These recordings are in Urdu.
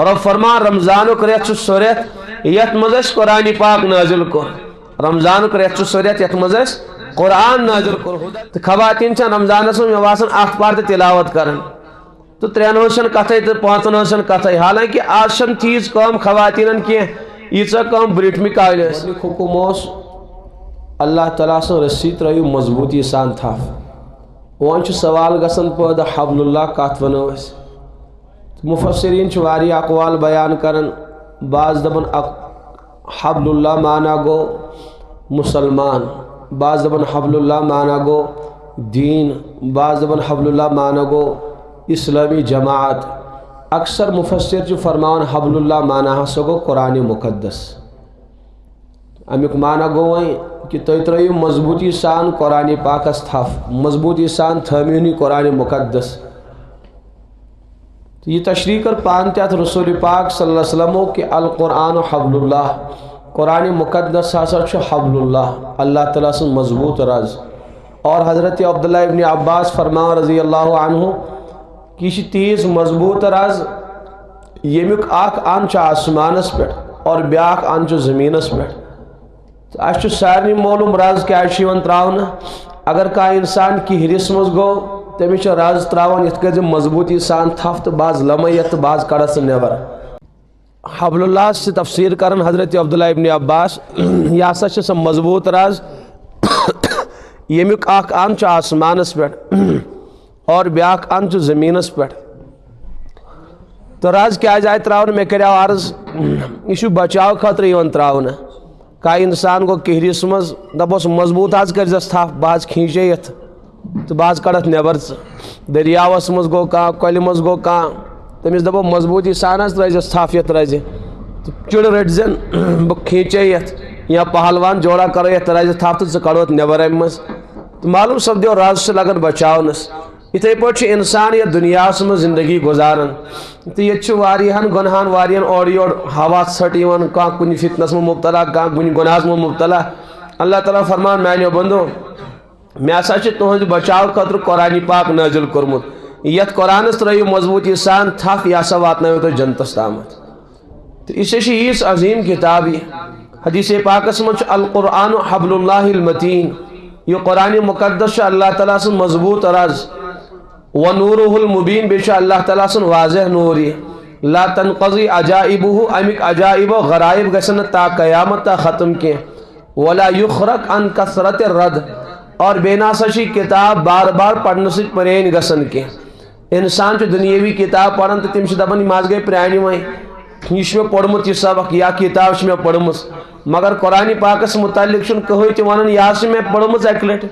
اور اب فرما رمضان ریت سہ ریت یت مز قرآن پاک نازل کور رمضان ریت سہ ریت یت مز قرآن نازل کور تو خواتین رمضانس مے باسان اخ پار تلاوت کران تو ترین ہن کتھے تو پانچن ہن کتھے حالانکہ آج چھن تیز کام خواتین کی ییژا کام برٹھمک آئل حکم اوس اللہ تعالیٰ سن رسی ترٲیِو مضبوطی سان تھپ وۄنۍ چھُ سوال گژھان پٲدٕ حبل اللہ کتھ ونو أسۍ مفسرین چھِ واریاہ اقوال بیان کران بعض دپان حبل اللہ معنی گو مسلمان بعض دپان حبل اللہ معنی گو دین بعض دپان حبل اللہ معنی گو اسلامی جماعت اکثر مفسر چھِ فرماوان حبل اللہ معنی ہسا گو قرآن مقدس امیُک معنی گو وۄنۍ کہ تُہۍ ترٲیِو مضبوطی سان قرآن پاکس تھپ مضبوطی سان تھٲوِو نہٕ قرآن مقدس یہ تشریح کر پانتے رسول پاک صلی اللہ علیہ وسلم کہ القرآن حبل اللہ قرآن مقدس ہسا چھُ حبل اللہ تعالیٰ سن مضبوط رز اور حضرت عبداللہ ابن عباس فرمان رضی اللہ عنہ کہ یہ تیز مضبوط رز یمیُک اکھ ان چھُ آسمانس پہ اور بیاکھ ان چھُ زمینس پہ تو اس سارے معلوم رز کیا تراؤن اگر کانٛہہ انسان کہرس مز گو تمس رز تراوان یت کٔرۍ زِ مضبوطی سان تھپ تو بعض لمحت تو بعض کڑس نبر حبل اللہ سے تفسیر کرن حضرت عبداللہ ابن عباس یہ ہسا چھ سا مضبوط رز یمیُک اکھ ان چھُ آسمانس پہ اور بیاکھ ان چھُ زمینس پہ تو رز کیازِ آیہِ تراونہٕ مےٚ کریو عرض یہ چھُ بچاو خٲطرٕ یِوان تراونہٕ کانٛہہ انسان گو کہرس مز دپوس مضبوط حظ کٔرزٮ۪س تھپ بہٕ حظ کھیٖنچے تو بعض کڑت نبر دریاوس مز گو کانٛہہ کۄلہِ مز گو کانٛہہ تٔمِس دپو مضبوطی سان حظ ترٲیزٮ۪س تھپ یتھ رزِ تو چُڑ رٔٹزٮ۪ن بہٕ کھیٖنچے یتھ یا پہلوان جوڑا کرو یتھ رزِ تھپ تو ژٕ کڑوتھ نبر امہِ منٛز تو معلوم سپدیو رز چھُ لگان بچاونس یتھے پٲٹھۍ چھُ انسان یتھ دُنیاہس منٛز زندگی گزاران تو ییٚتہِ چھُ واریاہن گۄنہن واریاہن اورٕ یورٕ ہوا ژھٹ یِوان کانٛہہ کُنہِ فتنس منٛز مبتلا کانٛہہ کُنہِ گۄنہس منٛز مبتلا اللہ تعالیٰ فرمان میانیو بندو مےٚ ہسا چھُ تُہنٛدِ بچاو خٲطرٕ قرآن پاک نٲزِل کوٚرمُت یتھ قرآنس ترٲیِو مضبوطی سان تھپ یہِ ہسا واتنٲیِو تُہۍ جنتس تامتھ تو یہِ چھِ ییٖژ عظیٖم کِتاب یہِ حدیث پاکس منٛز چھُ القرآن حبل اللہ المتین یہ قرآن مقدس چھُ اللہ تعالیٰ سُنٛد مضبوط رز ونورہ المبین بیٚیہِ چھُ اللہ تعالیٰ سُنٛد واضح نور یہِ لا تنقضی عجائبہ امیک عجائب و غرائب گژھن نہٕ تا قیامت تا ختم کینٛہہ ولا یخرق عن کثرت الرد اور بے ناسا چھ کتاب بار بار پڑھنے سے پرین گژھن کینٛہہ انسان چھُ دُنیٲوی کتاب پران تو تم چھِ دپان یِم حظ گٔے پرانہِ وۄنۍ یہِ چھُ مےٚ پوٚرمُت یہِ سبق یا کتاب چھِ مےٚ پٔرمٕژ مگر قرآن پاکس متعلق چھُنہٕ کٕہٕنۍ تہِ ونان یہِ حظ چھِ مےٚ پٔرمٕژ اکہِ لٹہِ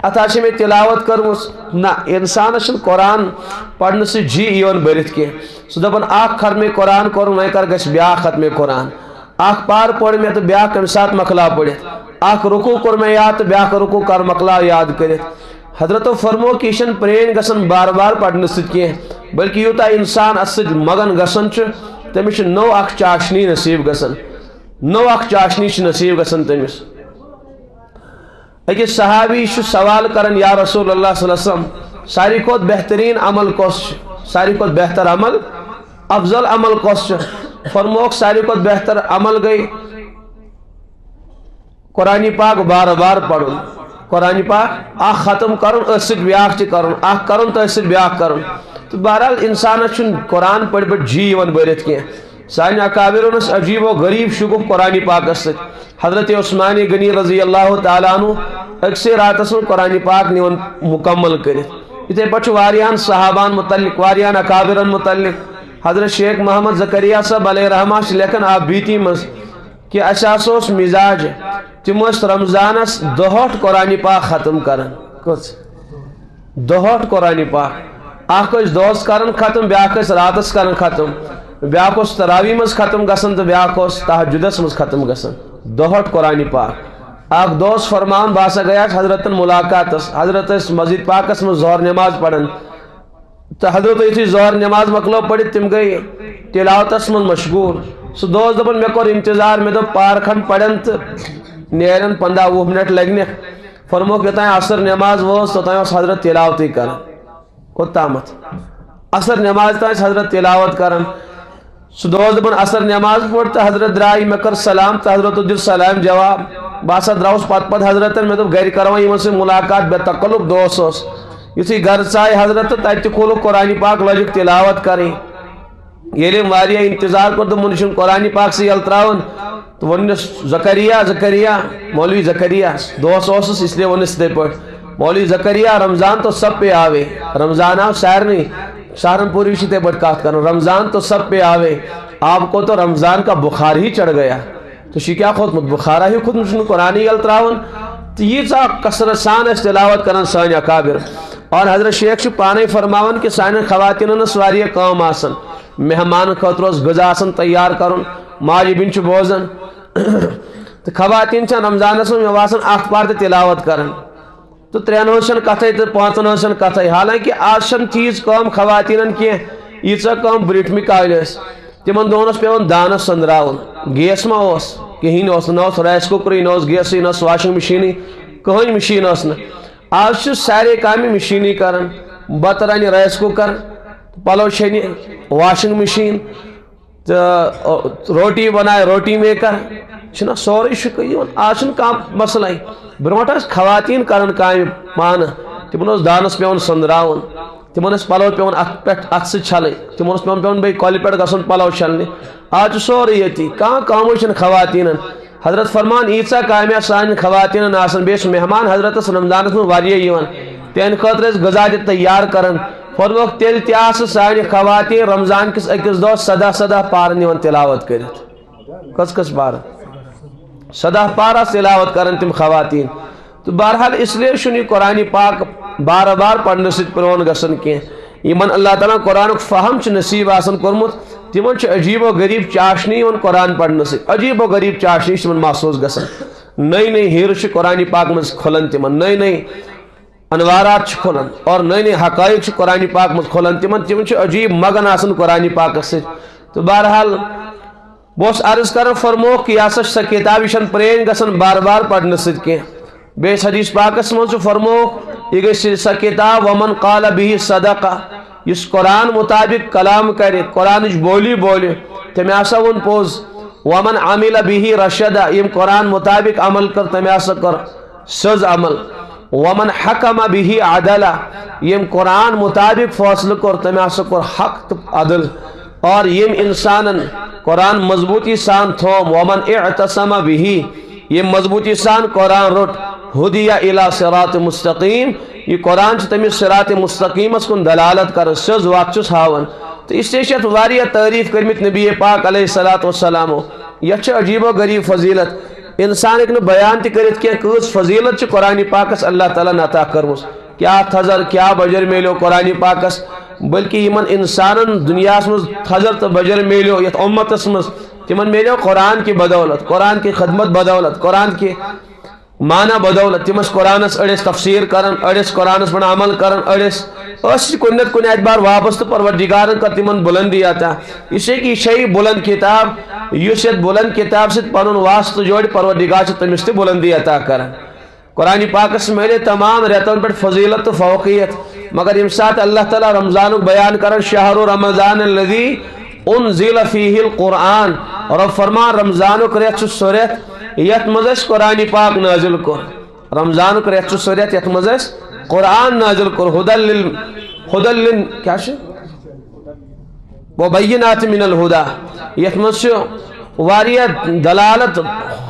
اتھ حظ چھِ مےٚ تلاوت کٔرمٕژ نہ انسانس چھُنہٕ قرآن پرنہٕ سۭتۍ جی یِوان بٔرِتھ کینٛہہ سُہ دپان اکھ ختمے قرآن کوٚرُن وۄنۍ کر گژھِ بیاکھ ختمے قرآن اکھ پار پوٚر مےٚ تہٕ بیاکھ کمہِ ساتہٕ مۄکلاو پٔرِتھ اکھ رکوع کوٚر مےٚ یاد تہٕ بیاکھ رکوع کر مۄکلاو یاد کٔرِتھ حضرتو فرمو کہ یہ چھنہٕ پرٛٲنۍ گژھان بار بار پرنہٕ سۭتۍ کینٛہہ بلکہ یوٗتاہ انسان اتھ سۭتۍ مگن گژھان چھُ تٔمِس چھُ نوٚو اکھ چاشنی نصیٖب گژھان نوٚو اکھ چاشنی چھِ نصیٖب گژھان تٔمِس أکِس صحابی چھُ سوال کران یا رسول اللہ صلی اللہ علیہ وسلم ساروی کھۄتہٕ بہتریٖن عمل کۄس چھُ ساروی کھۄتہٕ بہتر عمل افضل عمل کۄس چھُ فرموکھ ساروی کھۄتہٕ بہتر عمل گٔے قرآن پاک بار بار پڑھن قرآن پاک اکھ ختم کرن أتھۍ سۭتۍ بیاکھ تہِ کرن اکھ کرن تہٕ أتھۍ سۭتۍ بیاکھ کرن تو بہرحال انسانس چھُنہٕ قرآن پٔرۍ پٔرۍ جی یِوان بٔرِتھ کینٛہہ سانہِ اکابرن اوس عجیب و غریب شگوف قرآن پاکس سۭتۍ حضرت عثمان غنی رضی اللہ تعالیٰ عنہ أکسٕے راتس منٛز قرآن پاک نِوان مکمل کٔرِتھ یِتھے پٲٹھۍ چھُ واریاہن صحابان متعلق واریاہن اکابرن متعلق حضرت شیخ محمد زکریا صاحب علیہ رحمہ چھِ لیکھان آپ بیٖتی منٛز کہ اسہِ ہسا اوس مزاج تِم ٲسۍ رمضانس دُہٲٹھ قرآن پاک ختم کران کٔژ دُہٲٹھ قرآن پاک اکھ ٲسۍ دۄہس کران ختم بیاکھ ٲسۍ راتس کران ختم بیاکھ اوس تراوی منٛز ختم گژھان تہٕ بیاکھ اوس تہجدس منٛز ختم گژھان دُہٲٹھ قرآن پاک اکھ دۄہ اوس فرمان بہٕ ہسا گٔیاس حضرتن ملاقاتس حضرت ٲسۍ مسجد پاکس منٛز ظہر نماز پران تو حضرت یُتھُے ظہر نماز مۄکلٲو پٔرِتھ تِم گٔے تلاوتس منٛز مشغوٗل سُہ دۄہ اوس دپان مےٚ کوٚر انتظار مےٚ دوٚپ پار کھنڈ پرن تہٕ نیرن 15-20 منٹ لگنکھ فرموکھ یوٚتانۍ عصر نماز وٲژ توٚتانۍ اوس حضرت تلاوتٕے کران کوٚتامتھ عصر نماز تانۍ ٲسۍ حضرت تلاوت کران سہ دہ دپان اثر نماز پڑھ تو حضرت درائی مے کر سلام تو حضرت دل سلام جواب بہسا دراؤس پت حضرت مے دپ گھر کرو یمن سۭتۍ ملاقات بے تکلف دوس اوس یتھُے گھر ژاے حضرت تتہِ کھولُکھ قرآن پاک لجِکھ تلاوت کرٕنۍ ییٚلہِ واریاہ انتظار کوٚر دوٚپُن یہِ چھُنہٕ قرآن پاک سے یلہٕ تراوان تو ونس زکریا مولوی زکریا دوس اوسُس اس لیے ونس یِتھے پٲٹھۍ مولوی زکریا رمضان تو سب پہ آوے رمضان آو سارنٕے سہارنپوری سے یِتھے پٲٹھۍ کتھ کرن رمضان تو سب پہ آوے آپ کو تو رمضان کا بخار ہی چڑھ گیا تو یہ کیا کھوتمت بخارا ہی کھوتمت قرآن یل تراون تو ییژا کثرت سان اس تلاوت کرن سٲنۍ اکابر اور حضرت شیخ پانے فرماون کہ سانٮ۪ن خواتینن ٲس واریاہ کٲم آسان مہمان خٲطرٕ اوس غذا آسان تیار کرُن ماجہِ بیٚنہِ چھِ بوزان تو خواتین چھن رمضانس منٛز مےٚ باسان اکھ پار تہِ تلاوت کران تو ترٛٮ۪ن ہٕنٛز چھنہٕ کتھے تو پانٛژن ہٕنٛز چھنہٕ کتھے حالانکہ آز چھنہٕ تیٖژ کٲم خواتینن کینٛہہ ییٖژاہ کٲم برٛوٗنٛٹھمہِ کالہِ ٲس تمن دۄہن اوس پیوان دانس سندراون گیس ما اوس کہین اوس نہ اوس رائس کُکرٕے نہ اوس گیسٕے نہ اوس واشنگ مشیٖنٕے کٕہٕنۍ مشیٖن ٲس نہٕ آز چھِ سارے کامہِ مشیٖنٕے کران بتہٕ رنہِ رائس کُکر پلو چھنہِ واشنگ مشیٖن تو روٹی بنائے روٹی میکر چھُنہ سورُے چھُ یِوان آز چھُنہٕ کانٛہہ مسلے برونٛٹھ ٲسۍ خواتیٖن کران کامہِ پانہٕ تمن اوس دانس پیوان سندراون تمن ٲسۍ پلو پیوان اتھ پٮ۪ٹھ اتھ سۭتۍ چھلٕنۍ تمن اوس پیوان بیٚیہِ کۄلہِ پٮ۪ٹھ گژھُن پلو چھلنہِ آز چھُ سورُے ییٚتی کانٛہہ کٲمٕے چھنہٕ خواتیٖنن حضرت فرمان ییٖژاہ کامہِ آسہٕ سانٮ۪ن خواتیٖنن آسان بیٚیہِ چھِ مہمان حضرتس رمضانس منٛز واریاہ یِوان تہنٛدِ خٲطرٕ ٲسۍ غذا تہِ تیار کران فرموکھ تیٚلہِ تہِ آسہٕ سانہِ خواتیٖن رمضان کِس أکِس دۄہس 17 پارٕ نِوان تلاوت کٔرِتھ کٔژ پارٕ 17 پارٕ آسہٕ تلاوت کران تِم خواتیٖن تو بہرحال اس لیے چھُنہٕ یہِ قرآن پاک بار بار پرنہٕ سۭتۍ پرٛون گژھان کینٛہہ یِمن اللہ تعالیٰ قرآنُک فہم چھُ نصیٖب آسان کوٚرمُت تمن چھُ عجیب و غریٖب چاشنی یِوان قرآن پرنہٕ سۭتۍ عجیب و غریٖب چاشنی چھِ تمن محسوٗس گژھان نٔے نٔے ہیرٕ چھِ قرآن پاک منٛز کھُلان تمن نٔے نٔے انوارات چھِ کھُلان اور نٔے نٔے حقائق چھِ قرآن پاک منٛز کھُلان تمن چھُ عجیب مگن آسان قرآن پاکس سۭتۍ تو بہرحال بہٕ اوسُس عرض کران فرموکھ کہ یہِ ہسا چھِ سۄ کِتاب یہِ چھنہٕ پرٛٲنۍ گژھان بار بار پرنہٕ سۭتۍ کینٛہہ بیٚیہِ حدیث پاکس منٛز چھُ فرموکھ یہِ گژھِ سۄ کِتاب ومن قال بِہِ صدقہ یُس قرآن مطابق کلام کرِ قرآنٕچ بولی بولہِ تٔمۍ ہسا ووٚن پوٚز ومن عمل بِہِ رشدہ ییٚمۍ قرآن مطابق عمل کٔر تٔمۍ ہسا کٔر سیٚود عمل ومن حکم بِہِ عدلہ ییٚمۍ قرآن مطابق فٲصلہٕ کوٚر تٔمۍ ہسا کوٚر حق تہٕ عدل اور ییٚمۍ انسانن قرآن مضبوطی سان تھوم ومن اعتصم بِہِ ییٚمۍ مضبوطی سان قرآن روٚٹ ہدیہ الی صراط مستقیم یہ قرآن چھُ تٔمِس صراط مستقیمس کُن دلالت کران سیٚود وتھ چھُس ہاوان تو اس لیے چھِ اتھ واریاہ تعریف کٔرمٕتۍ نبی پاک علیہ الصلوۃ والسلامو یتھ چھِ عجیب و غریٖب فضیلت انسان ہیٚکہِ نہٕ بیان تہِ کٔرِتھ کینٛہہ کۭژ فضیلت چھِ قرآن پاکس اللہ تعالیٰ عطا کٔرمٕژ کیاہ تھزر کیاہ بجر میلیو قرآن پاکس بلکہ یمن انسانن دنیاہس منٛز تھزر تو بجر میلیو یتھ امتس منٛز تمن میلیو قرآن کی بدولت قرآن کی خدمت بدولت قرآن کی معنی بدولت تم قرآنس اڑس تفسیر کران اڑس قرآنس پہ عمل کران اڑس کن نت کن اعتبار واپس تو پروردگارن کر تمن بلندی عطا اس لیے کہ یہ بلند کتاب اس بلند کتاب سے پن واسطہ جوڑ پروردگار سے تمس تہ بلندی عطا کران قرآن پاکس میلے تمام ریتن پہ فضیلت تو فوقیت مگر یم سات اللہ تعالیٰ رمضان بیان کران شہر رمضان الذی انزل فیہ القرآن اور اب فرمان رمضان ریت سہ ریت یت مز قرآن پاک نازل کور رمضان ریت سہ ریت یت مز قرآن نازل کور ہدل کیا وبینات من الہدی یت مز واریاہ دلالت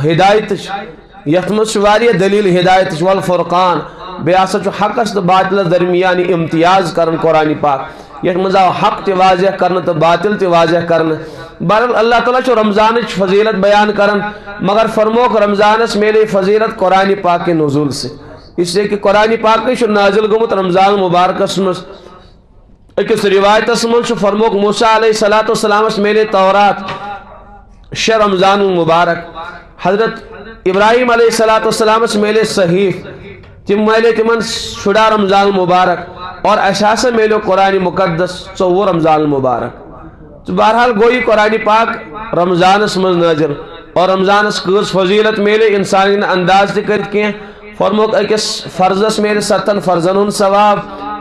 ہدایت یت مز واریاہ دلیل ہدایت والفرقان بیٚیہِ ہسا چھُ حقس تو باطلس درمیان امتیاز کرن قرآن پاک یتھ مز آو حق تہ واضح کرنے تو باطل تہ واضح کرنے بہرحال اللہ تعالیٰ چھُ رمضان فضیلت بیان کرن مگر فرموک رمضانس میلے فضیلت قرآن پاک کے نزول سے اس لیے کہ قرآن پاک چھُ نازل گومت رمضان مبارکس مز اکس روایتس مز چھُ فرموک موسیٰ علیہ الصلوۃ والسلام میلے تورات شہ رمضان مبارک حضرت ابراہیم علیہ الصلوۃ والسلام میلے صحیف تم میلے تمن شڑا رمضان مبارک اور اساسا میلو قرآن مقدس 4 رمضان مبارک تو بہرحال گوئی قرآن پاک رمضانس مز نازل اور رمضانس کۭژ فضیلت میلے انسان انداز تہ کرت کی فرموک اکس فرضس میلے 7 فرضن ہند ثواب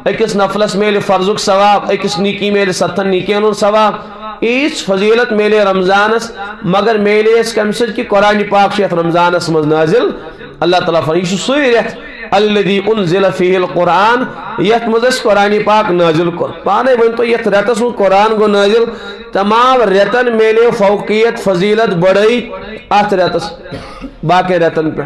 اکس نفلس میلے فرضک ثواب اکس نیکی میلے 7 نیکین ہند ثواب ایس فضیلت میلے رمضانس مگر میلے اس کم سے کہ قرآن پاک شیط رمضانس مز نازل اللہ تعالیٰ فرمائے یہ سویرت الذي انزل فيه القرآن یت مز قرآن پاک نازل کر پانے ون تو یت رتس من قرآن گو نازل تمام رتن میلے فوقیت فضیلت بڑی ات رتس باقی رتن پہ